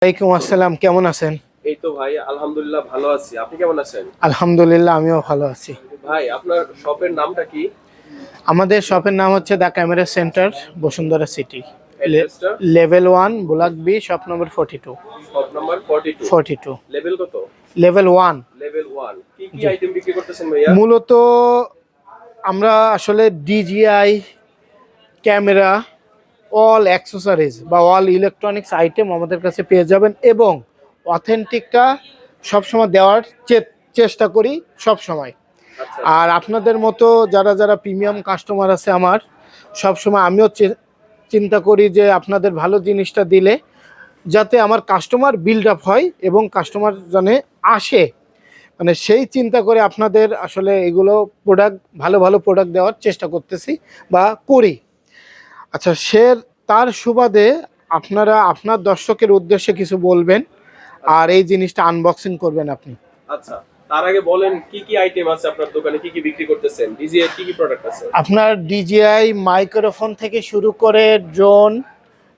ওয়ালাইকুম আসসালাম, কেমন আছেন? এই তো ভাই আলহামদুলিল্লাহ ভালো আছি। আপনি কেমন আছেন? আলহামদুলিল্লাহ, আমিও ভালো আছি। ভাই আপনার শপের নামটা কি? আমাদের শপের নাম হচ্ছে the camera centre, Bashundhara City, অ্যাড্রেসটা? Level 1, block B, shop number 42। Shop number 42। 42, level কত? লেভেল 1। লেভেল 1। কি কি জি, আইটেম বিক্রি করতেছেন ভাইয়া? মূলত আমরা আসলে ডিজিআই ক্যামেরা, অল অ্যাক্সেসরিজ বা অল ইলেকট্রনিক্স আইটেম আমাদের কাছে পেয়ে যাবেন, এবং অথেন্টিকটা সবসময় দেওয়ার চেষ্টা করি সবসময়। আচ্ছা আর আচ্ছা। আপনাদের মতো যারা যারা প্রিমিয়াম কাস্টমার আছে আমার, সবসময় আমিও চিন্তা করি যে আপনাদের ভালো জিনিসটা দিলে যাতে আমার কাস্টমার বিল্ড আপ হয় এবং কাস্টমার জানে আসে, মানে সেই চিন্তা করে আপনাদের আসলে এগুলো প্রোডাক্ট, ভালো ভালো প্রোডাক্ট দেওয়ার চেষ্টা করতেছি বা করি। আচ্ছা, তার সুবাদে আপনারা আপনার দর্শকের উদ্দেশ্যে কিছু বলবেন আর আচ্ছা এই জিনিসটা আনবক্সিং করবেন আপনি। আচ্ছা। তার আগে বলেন কি কি আইটেম আছে আপনার দোকানে, কি কি বিক্রি করতেছেন, ডিজিএ কি কি প্রোডাক্ট আছে? আপনার ডিজিআই মাইক্রোফোন থেকে শুরু করে ড্রোন,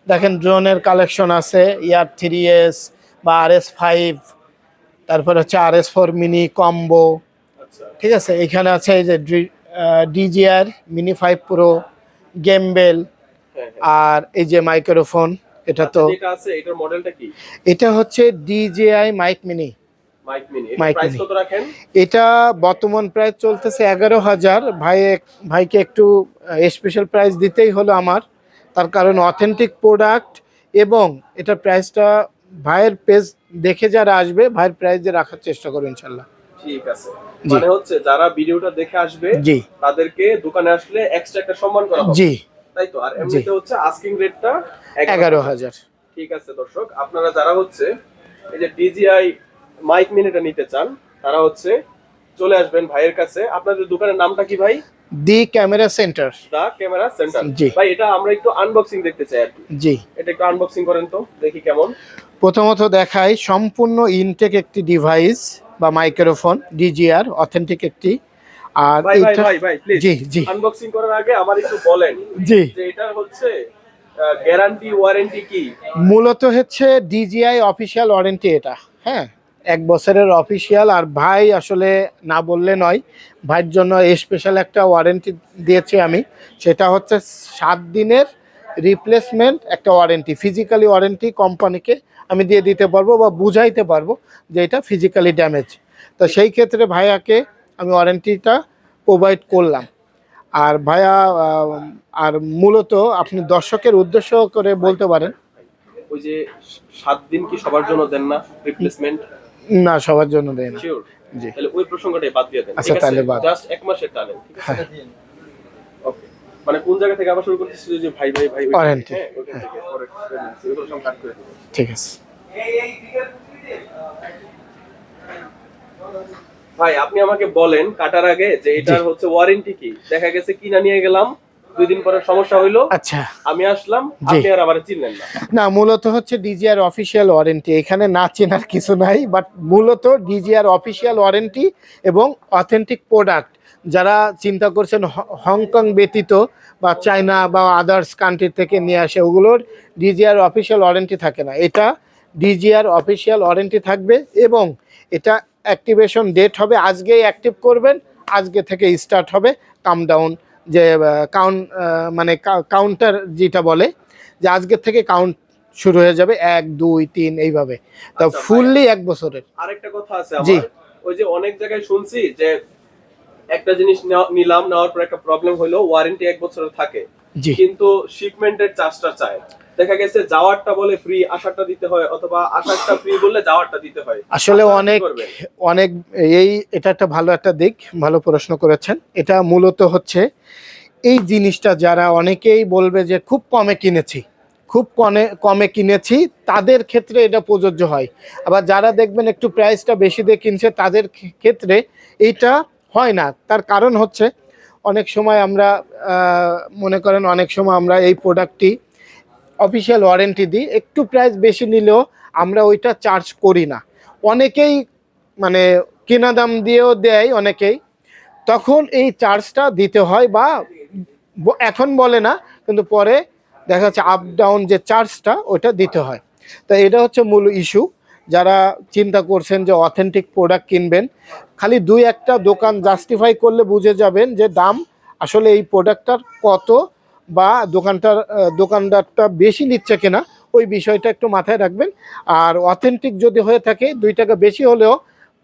দেখেন ড্রোনের কালেকশন আছে, ইয়ার 3S বা RS5, তারপর হচ্ছে RS4 মিনি কম্বো। আচ্ছা। ঠিক আছে, এখানে আছে এই যে ডিজিআর মিনি 5 প্রো, গেমবেল, হ্যাঁ হ্যাঁ। আর এই যে মাইক্রোফোন। এটা আচ্ছা, তো যেটা আছে এটার মডেলটা কি? এটা হচ্ছে DJI mic mini. Mic mini. এটার মাইক প্রাইস মিনি কত রাখেন? এটা বর্তমান প্রাইস চলতেছে 11,000। ভাইকে একটু স্পেশাল প্রাইস দিতেই হলো আমার, তার কারণ অথেন্টিক প্রোডাক্ট, এবং এটার প্রাইসটা ভাইয়ের পেজ দেখে যারা আসবে ভাইয়ের প্রাইস দিয়ে রাখার চেষ্টা করবো ইনশাল্লাহ। ঠিক আছে। জি মানে হচ্ছে যারা ভিডিওটা দেখে আসবে জি তাদেরকে দোকানে আসলে এক্সট্রা একটা সম্মান করা হবে, জি তাই তো? আর জি, এমনিতে হচ্ছে আস্কিং রেটটা 11,000। 11,000। ঠিক আছে দর্শক, আপনারা যারা হচ্ছে এই যে ডিজিআই মাইক মিনিটা নিতে চান তারা হচ্ছে চলে আসবেন ভাইয়ের কাছে। আপনাদের দোকানের নামটা কি ভাই? দি ক্যামেরা সেন্টার। দা ক্যামেরা সেন্টার। জি ভাই এটা আমরা একটু আনবক্সিং দেখতে চাই আর কি। জি, এটা একটু আনবক্সিং করেন তো দেখি কেমন। প্রথমত দেখাই সম্পূর্ণ ইনটেক একটি ডিভাইস বা মাইক্রোফোন, ডিজিআর অথেন্টিক একটি। আর ভাই ভাই এইটা, ভাই ভাই প্লিজ, জি জি আনবক্সিং করার আগে আমার একটু বলেন জি, যে এটা হচ্ছে গ্যারান্টি ওয়ারেন্টি কি? মূলত হচ্ছে ডিজিআই অফিসিয়াল ওয়ারেন্টি এটা। হ্যাঁ, 1 বছরের অফিসিয়াল। আর ভাই আসলে না বললে নয়, ভাইয়ের জন্য স্পেশাল একটা ওয়ারেন্টি দিয়েছি আমি, সেটা হচ্ছে 7 দিনের রিপ্লেসমেন্ট একটা ওয়ারেন্টি, ফিজিক্যালি ওয়ারেন্টি কোম্পানিকে আমি দিয়ে দিতে পারবো বা বুঝাইতে পারবো যে এটা ফিজিক্যালি ড্যামেজ। তো সেই ক্ষেত্রে ভাইয়াকে আমি ওয়ারেন্টিটা প্রোভাইড করলাম। আর ভাইয়া আর মূলত আপনি দর্শকের উদ্দেশ্য করে বলতে পারেন। ওই যে 7 দিন কি সবার জন্য দেন না রিপ্লেসমেন্ট? না, সবার জন্য দেয় না। শিওর? জি, তাহলে ওই প্রসঙ্গটাই বাদ দিয়ে দেন, আচ্ছা ঠিক আছে? তাহলে বাদ। জাস্ট 1 মাসের টানেন, ঠিক আছে? হ্যাঁ, ওকে। মানে কোন জায়গা থেকে আবার শুরু করতেছি যে ভাই ভাই ভাই ওইখান থেকে, ওয়ারেন্টি, হ্যাঁ ওইখান হ্যাঁ, থেকে পরে এগুলো সব কাট করে দেবো। ঠিক আছে। ভাই আপনি আমাকে বলেন কাটার আগে যে জি, এটার হচ্ছে ওয়ারেন্টি কি? দেখা গেছে কিনা নিয়ে গেলাম, 2 দিন পরে সমস্যা হইলো, আচ্ছা, আমি আসলাম, জি। আপনি আর আবার চিনলেন না। না, মূলত হচ্ছে ডিজিআর অফিসিয়াল ওয়ারেন্টি, এখানে না চেনার কিছু নাই, বাট মূলত ডিজিআর অফিসিয়াল ওয়ারেন্টি এবং অথেন্টিক প্রোডাক্ট। যারা চিন্তা করছেন হংকং ব্যতীত বা চায়না বা আদার্স কান্ট্রি থেকে নিয়ে আসে, ওগুলোর ডিজিআর অফিসিয়াল ওয়ারেন্টি থাকে না। এটা ডিজিআর অফিসিয়াল ওয়ারেন্টি থাকবে, এবং এটা অ্যাক্টিভেশন ডেট হবে, আজকেই অ্যাক্টিভ করবেন, আজকে থেকে স্টার্ট হবে কাম ডাউন, যে মানে কাউন্টার যেটা বলে, যে আজকের থেকে কাউন্ট শুরু হয়ে যাবে, 1 2 3 এইভাবে। তা আচ্ছা ভাই, ফুললি 1 বছরের। আরেকটা কথা আছে জি আমার। ওই যে অনেক জায়গায় শুনছি যে একটা জিনিস নিলাম, নেওয়ার পর একটা প্রবলেম হইলো, ওয়ারেন্টি 1 বছরের থাকে, জি, কিন্তু শিপমেন্টের চার্জটা চায়। দেখা গেছে যাওয়ারটা বলে ফ্রি, আসারটা দিতে হয়, অথবা আসারটা ফ্রি বললে যাওয়ারটা দিতে হয়। আসলে আপনারা কি অনেক করবেন? অনেক এটা একটা ভালো একটা দিক, ভালো প্রশ্ন করেছেন। এটা মূলত হচ্ছে এই জিনিসটা যারা অনেকেই বলবে যে খুব কমে কিনেছি, খুব কমে কমে কিনেছি, তাদের ক্ষেত্রে এটা প্রযোজ্য হয়। আবার যারা দেখবেন একটু প্রাইসটা বেশি দিয়ে কিনছে, তাদের ক্ষেত্রে এইটা হয় না। তার কারণ হচ্ছে অনেক সময় আমরা মনে করেন অনেক সময় আমরা এই প্রোডাক্টটি অফিসিয়াল ওয়ারেন্টি দিই, একটু প্রাইস বেশি নিলেও আমরা ওইটা চার্জ করি না। অনেকেই মানে কেনা দাম দিয়েও দেয় অনেকেই, তখন এই চার্জটা দিতে হয়, বা এখন বলে না, কিন্তু পরে দেখা যাচ্ছে আপ ডাউন যে চার্জটা ওটা দিতে হয়। তো এটা হচ্ছে মূল ইস্যু। যারা চিন্তা করছেন যে অথেন্টিক প্রোডাক্ট কিনবেন, খালি দুই একটা দোকান জাস্টিফাই করলে বুঝে যাবেন যে দাম আসলে এই প্রোডাক্টটার কত, বা দোকানদারটা বেশি নিচ্ছে কিনা, ওই বিষয়টা একটু মাথায় রাখবেন। আর অথেন্টিক যদি হয়ে থাকে 2 টাকা বেশি হলেও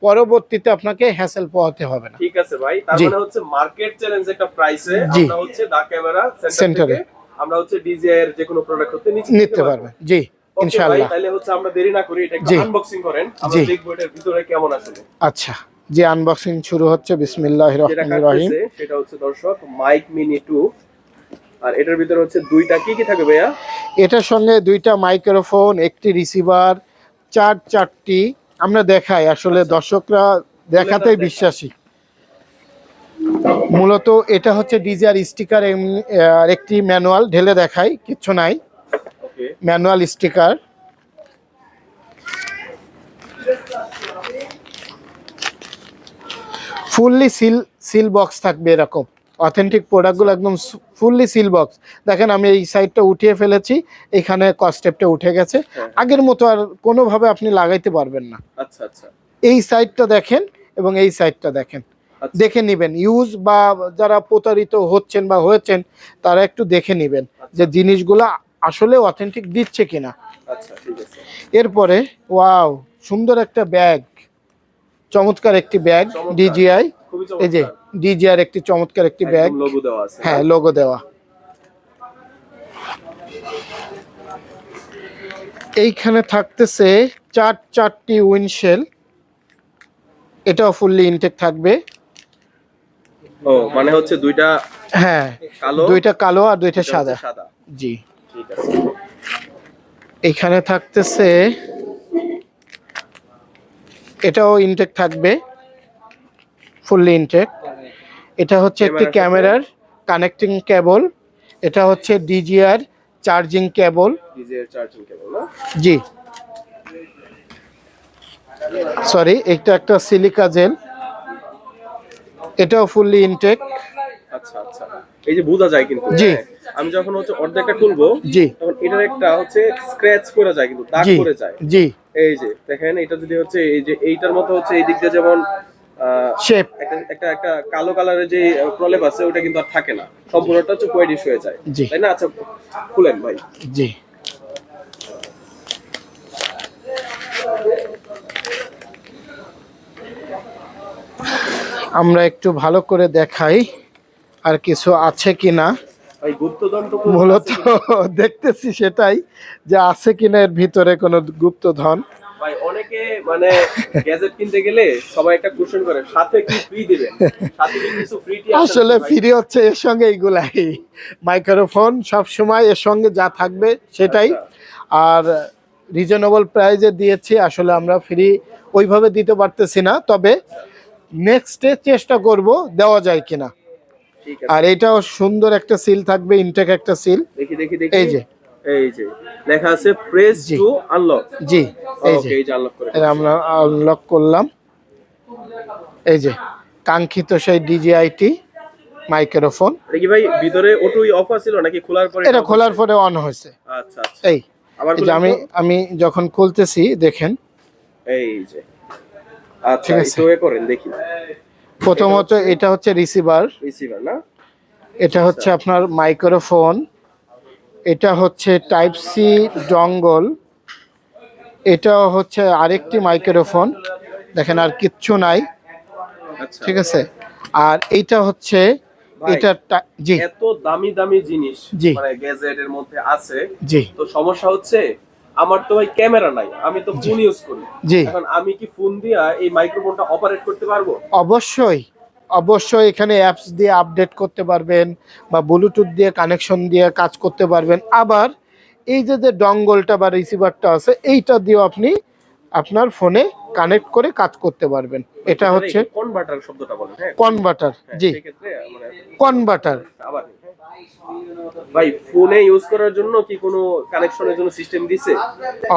পরবর্তীতে আপনাকে হ্যাসেল পোহাতে হবে না। ঠিক আছে ভাই, তার জি। মানে হচ্ছে মার্কেট চ্যালেঞ্জ একটা প্রাইসে জি। আমরা হচ্ছে দা ক্যামেরা সেন্টার সেন্টারে থেকে আমরা হচ্ছে ডিজিআই এর যে কোনো প্রোডাক্ট হতে নিতে পারবেন। জি, ওকে ভাই, ইনশাআল্লাহ। তাহলে হচ্ছে আমরা দেরি না করি, এটা একটু জি। আনবক্সিং করেন, আমরা জি। দেখবো এটার ভিতরে কেমন আসলে। আচ্ছা, যে আনবক্সিং শুরু হচ্ছে। বিসমিল্লাহির যেটা রহমানির রহিম। কাটতেছে সেটা হচ্ছে দর্শক মাইক মিনি 2, আর এটার ভিতরে হচ্ছে দুইটা কি কি থাকে ভাইয়া? এটার সঙ্গে 2টা মাইক্রোফোন, একটি রিসিভার, চারটি। আমরা দেখাই, আসলে আচ্ছা। দর্শকরা দেখাতেই দেখা। বিশ্বাসী। মূলত এটা হচ্ছে ডিজিআর স্টিকার, আর একটি ম্যানুয়াল। ঢেলে দেখাই, কিচ্ছু নাই, okay. Manual sticker. Fully seal box থাকবে এরকম। অথেন্টিক প্রোডাক্টগুলো একদম ফুললি সিল বক্স। দেখেন আমি এই সাইডটা উঠিয়ে ফেলেছি, এখানে কস্টেপটা উঠে গেছে। হ্যাঁ। আগের মতো আর কোনোভাবে আপনি লাগাইতে পারবেন না। আচ্ছা আচ্ছা এই সাইডটা দেখেন এবং এই সাইডটা দেখেন, আচ্ছা। দেখে নেবেন। ইউজ বা যারা প্রতারিত হচ্ছেন বা হয়েছেন তারা একটু দেখে নেবেন যে জিনিসগুলা আসলে অথেন্টিক দিচ্ছে কিনা। আচ্ছা ঠিক আছে। এরপরে ওয়াও, সুন্দর একটা ব্যাগ, চমৎকার একটি ব্যাগ চমৎকার। ডিজিআই। খুবই এই যে চমৎকার। ডিজিআর একটি চমৎকার একটি ব্যাগ, একদম লোগো দেওয়া আছে। হ্যাঁ লোগো দেওয়া। এইখানে থাকতেছে চারটি উইন্ডশেল, এটাও ফুললি ইনটেক থাকবে। ও মানে হচ্ছে দুইটা হ্যাঁ, কালো, 2টা কালো আর 2টা এটা হচ্ছে সাদা। সাদা। জি। ঠিক আছে। এখানে থাকতেছে, এটাও ইনটেক থাকবে, ফুললি ইনটেক। এটা হচ্ছে একটি ক্যামেরার ক্যামেরার কানেক্টিং কেবল। এটা হচ্ছে DGR charging cable. DJI charging cable না? জি, সরি, এটা একটা সিলিকা জেল, এটাও ফুললি ইনটেক। আচ্ছা আচ্ছা। এই যে বোঝা যায় কিন্তু, জি। হ্যাঁ, আমি যখন হচ্ছে অর্ধেকটা খুলবো জি। তখন এটার একটা হচ্ছে স্ক্র্যাচ করে যায়, কিন্তু দাগ জি। করে যায়। জি। এই যে দেখেন, এটা যদি হচ্ছে এই যে এইটার মতো হচ্ছে এই দিক দিয়ে যেমন শেপ। একটা একটা একটা কালো কালারের যে প্রলেপ আছে ওটা কিন্তু আর থাকে না, সম্পূর্ণটা হচ্ছে হোয়াইটিশ হয়ে যায়। জি। তাই না? আচ্ছা খুলেন ভাই। জি। আমরা একটু ভালো করে দেখাই আর কিছু আছে কিনা। ভাই গুপ্তধন তো মূলত দেখতেছি সেটাই, যে আছে কিনা এর ভিতরে কোনো গুপ্তধন। ভাই অনেকে মানে গ্যাজেট কিনতে গেলে সবাই একটা কোশ্চেন করে, সাথে কি ফ্রি দিবেন, সাথে কি কিছু ফ্রি টি আছে আসলে নাকি ভাই? ফ্রি হচ্ছে এর সঙ্গে এইগুলাই, মাইক্রোফোন সব সময় এর সঙ্গে যা থাকবে সেটাই। আচ্ছা। আর রিজনেবল প্রাইজে দিয়েছি, আসলে আমরা ফ্রি ওইভাবে দিতে পারতেছি না, তবে নেক্সটে চেষ্টা করব দেওয়া যায় কিনা। ঠিক আর আছে। এটাও সুন্দর একটা সিল থাকবে, ইনটেক একটা সিল। দেখি দেখি দেখি। এই যে, এই যে লেখা আছে প্রেস জি। To unlock. জি, এই যে ওকে, এই যে আনলক করে এটা আমরা আনলক করলাম। এই যে কাঙ্ক্ষিত সেই ডিজিআইটি মাইক্রোফোন। দেখি ভাই, ভিতরে অটোই অফ ছিল নাকি খোলার পরে এটা off খোলার হয়েছে? পরে অন হয়েছে। আচ্ছা আচ্ছা। এই আবার এই যে খুলেন তো। আমি যখন খুলতেছি দেখেন। এই যে আচ্ছা, ঠিক আছে। একটু এ করেন দেখি। প্রথমত এটা হচ্ছে রিসিভার, রিসিভার না? এটা হচ্ছে আপনার মাইক্রোফোন, এটা হচ্ছে টাইপ সি ডঙ্গল, এটা হচ্ছে আরেকটি মাইক্রোফোন। দেখেন আর কিচ্ছু নাই, আচ্ছা। ঠিক আছে। আর এইটা হচ্ছে ভাই, এটা জি। এত দামি দামি জিনিস জি। মানে গ্যাজেটের মধ্যে আছে, জি। তো সমস্যা হচ্ছে আমার তো ভাই ক্যামেরা নাই, আমি তো ফোন ইউজ করি। জি। এখন আমি কি ফোন দিয়া এই মাইক্রোফোনটা অপারেট করতে পারবো? অবশ্যই, অবশ্যই এখানে অ্যাপস দিয়ে আপডেট করতে পারবেন বা ব্লুটুথ দিয়ে কানেকশন দিয়ে কাজ করতে পারবেন। আবার এই যে ডঙ্গলটা বা রিসিভারটা আছে, এইটা দিয়েও আপনি আপনার ফোনে কানেক্ট করে কাজ করতে পারবেন। এটা হচ্ছে কনভার্টার শব্দটা বলেন। হ্যাঁ, কনভার্টার। হ্যাঁ, জি, সেই ক্ষেত্রে মানে কনভার্টার। আবার ভাই ফোনে ইউজ করার জন্য কি কোনো কানেকশনের জন্য সিস্টেম দিছে?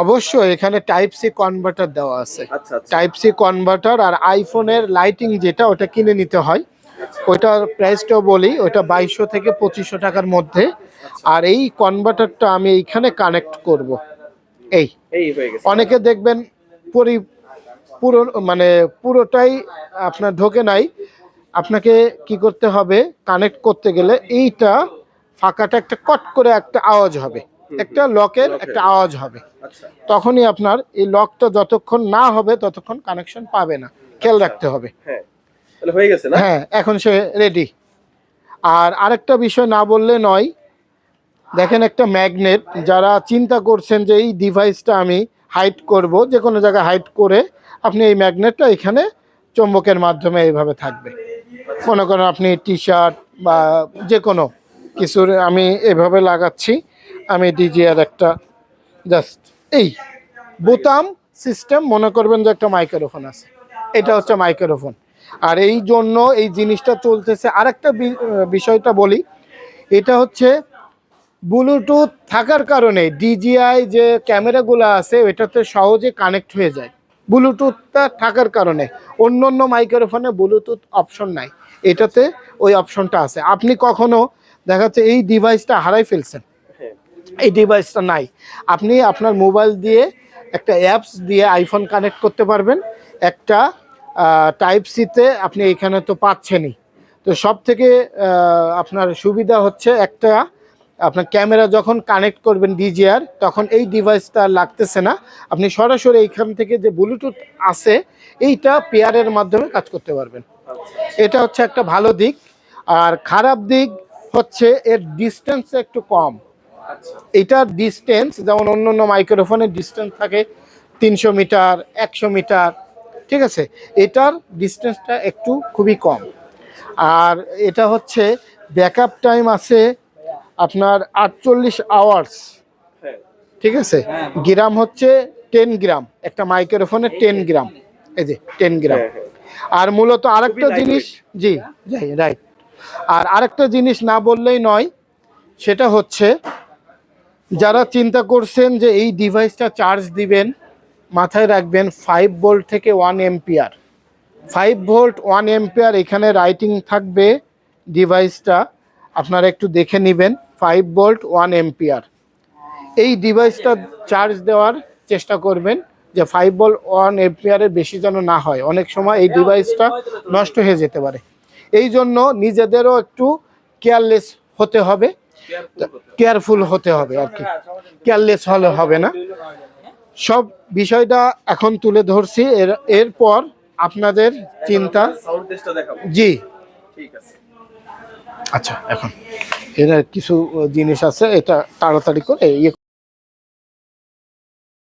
অবশ্যই এখানে টাইপ সি কনভার্টার দেওয়া আছে। আচ্ছা আচ্ছা। Type C converter. আর আইফোনের লাইটিং যেটা, ওটা কিনে নিতে হয়। ওইটার প্রাইসটাও বলি, ওইটা 2200 থেকে 2500 টাকার মধ্যে। আর এই কনভার্টারটা আমি এইখানে কানেক্ট করব। এই এই হয়ে গেছে। অনেকে দেখবেন পুরো মানে পুরোটাই আপনার ঢোকে নাই, আপনাকে কি করতে হবে, কানেক্ট করতে গেলে এইটা ফাঁকাটা একটা কট করে একটা আওয়াজ হবে, একটা লকের একটা আওয়াজ হবে, আচ্ছা তখনই আপনার এই লকটা যতক্ষণ না হবে ততক্ষণ কানেকশন পাবে না, খেয়াল রাখতে হবে। হ্যাঁ তাহলে হয়ে গেছে না? হ্যাঁ, এখন সে রেডি। আর আরেকটা বিষয় না বললে নয়, দেখেন একটা ম্যাগনেট, যারা চিন্তা করছেন যে এই ডিভাইসটা আমি হাইড করব, যে কোনো জায়গায় হাইড করে আপনি এই ম্যাগনেটটা এখানে চুম্বকের মাধ্যমে এইভাবে থাকবে। মনে করেন আপনি টি শার্ট বা যে কোনো কিছুর আমি এভাবে লাগাচ্ছি, আমি ডিজিআর একটা জাস্ট এই বোতাম সিস্টেম মনে করবেন যে একটা মাইক্রোফোন আছে, এটা হচ্ছে মাইক্রোফোন। আর এই জন্য এই জিনিসটা চলতেছে। আরেকটা বিষয়টা বলি, এটা হচ্ছে ব্লুটুথ থাকার কারণে ডিজিআই যে ক্যামেরাগুলো আছে ওইটাতে সহজে কানেক্ট হয়ে যায়, ব্লুটুথটা থাকার কারণে। অন্য অন্য মাইক্রোফোনে ব্লুটুথ অপশন নাই, এটাতে ওই অপশনটা আছে। আপনি কখনো দেখা যাচ্ছে এই ডিভাইসটা হারাই ফেলছেন, এই ডিভাইসটা নাই, আপনি আপনার মোবাইল দিয়ে একটা অ্যাপস দিয়ে আইফোন কানেক্ট করতে পারবেন, একটা টাইপ সিতে আপনি এখানে তো পাচ্ছেনই। তো সব থেকে আপনার সুবিধা হচ্ছে একটা, আপনার ক্যামেরা যখন কানেক্ট করবেন ডিজিআর, তখন এই ডিভাইসটা আর লাগতেছে না, আপনি সরাসরি এইখান থেকে যে ব্লুটুথ আছে এইটা পেয়ারের মাধ্যমে কাজ করতে পারবেন। এটা হচ্ছে একটা ভালো দিক। আর খারাপ দিক হচ্ছে এর ডিস্টেন্স একটু কম। এটার ডিস্টেন্স যেমন অন্য অন্য মাইক্রোফোনের ডিস্টেন্স থাকে 300 মিটার 100 মিটার, ঠিক আছে, এটার ডিস্টেন্সটা একটু খুবই কম। আর এটা হচ্ছে ব্যাকআপ টাইম আছে আপনার 48 আওয়ার্স, ঠিক আছে। গ্রাম হচ্ছে 10 গ্রাম, একটা মাইক্রোফোনের 10 গ্রাম, এই যে 10 গ্রাম। আর মূলত আরেকটা জিনিস, জি রাইট, আর আরেকটা জিনিস না বললেই নয়, সেটা হচ্ছে যারা চিন্তা করছেন যে এই ডিভাইসটা চার্জ দিবেন, মাথায় রাখবেন 5 ভোল্ট থেকে 1 এম্পিয়ার, 5 ভোল্ট 1 এম্পিয়ার এখানে রাইটিং থাকবে ডিভাইসটা, আপনারা একটু দেখে নেবেন, 5 ভোল্ট 1 এম্পিয়ার। এই ডিভাইসটা চার্জ দেওয়ার চেষ্টা করবেন যে 5 ভোল্ট 1 এম্পিয়ারের বেশি যেন না হয়, অনেক সময় এই ডিভাইসটা নষ্ট হয়ে যেতে পারে। এই জন্য নিজেদেরও একটু কেয়ারলেস হতে হবে, কেয়ারফুল হতে হবে আর কি, কেয়ারলেস হলে হবে না। সব বিষয়টা এখন তুলে ধরছি, এরপর আপনাদের চিন্তা, সাউন্ড টেস্টটা দেখাবো। জি ঠিক আছে। আচ্ছা, এখন এর কিছু জিনিস আছে, এটা তাড়াতাড়ি করে ইয়ে